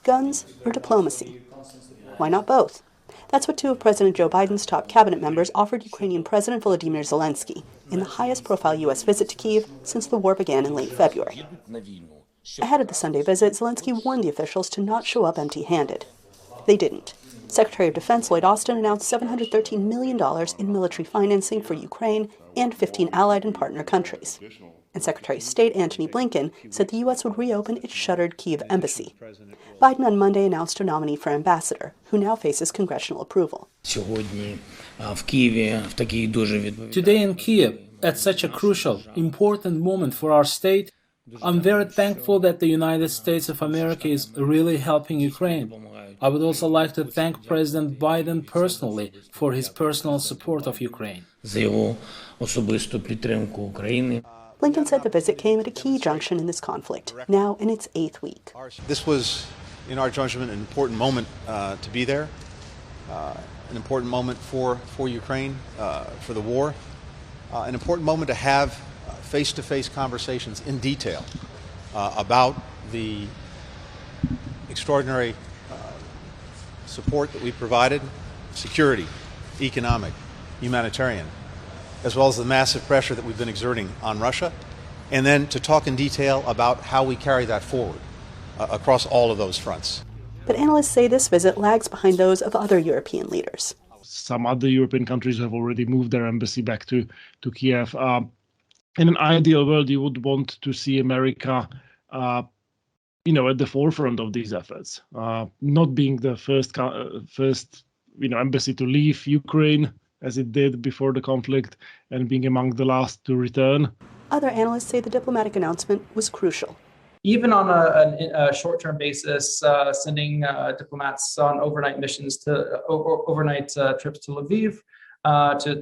guns or diplomacy? Why not both? That's what two of President Joe Biden's top cabinet members offered Ukrainian President Volodymyr Zelenskyy in the highest-profile U.S. visit to Kyiv since the war began in late February. Ahead of the Sunday visit, Zelenskyy warned the officials to not show up empty-handed. They didn't. Secretary of Defense Lloyd Austin announced $713 million in military financing for Ukraine and 15 allied and partner countries. And Secretary of State Antony Blinken said the U.S. would reopen its shuttered Kyiv embassy. Biden on Monday announced a nominee for ambassador, who now faces congressional approval. Today in Kyiv, at such a crucial, important moment for our state, I'm very thankful that the United States of America is really helping Ukraine. I would also like to thank President Biden personally for his personal support of Ukraine. Blinken said the visit came at a key junction in this conflict, now in its 8th week. This was, in our judgment, an important moment to be there, an important moment for Ukraine, for the war, an important moment to have face-to-face conversations in detail about the extraordinary support that we provided, security, economic, humanitarian, as well as the massive pressure that we've been exerting on Russia, and then to talk in detail about how we carry that forward across all of those fronts. But analysts say this visit lags behind those of other European leaders. Some other European countries have already moved their embassy back to Kiev. In an ideal world, you would want to see America at the forefront of these efforts, not being the first embassy to leave Ukraine, as it did before the conflict, and being among the last to return. Other analysts say the diplomatic announcement was crucial. Even on a short-term basis, sending diplomats on overnight missions overnight trips to Lviv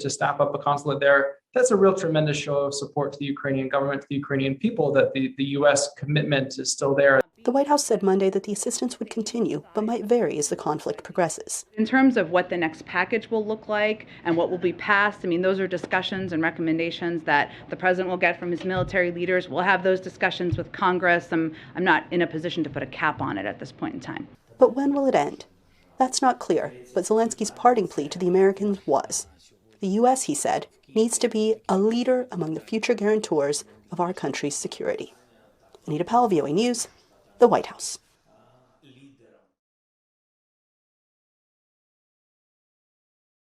to staff up a consulate there, that's a real tremendous show of support to the Ukrainian government, to the Ukrainian people, that the U.S. commitment is still there. The White House said Monday that the assistance would continue, but might vary as the conflict progresses. In terms of what the next package will look like and what will be passed, those are discussions and recommendations that the president will get from his military leaders. We'll have those discussions with Congress. I'm not in a position to put a cap on it at this point in time. But when will it end? That's not clear, but Zelensky's parting plea to the Americans was. The U.S., he said, needs to be a leader among the future guarantors of our country's security. Anita Powell, VOA News, the White House.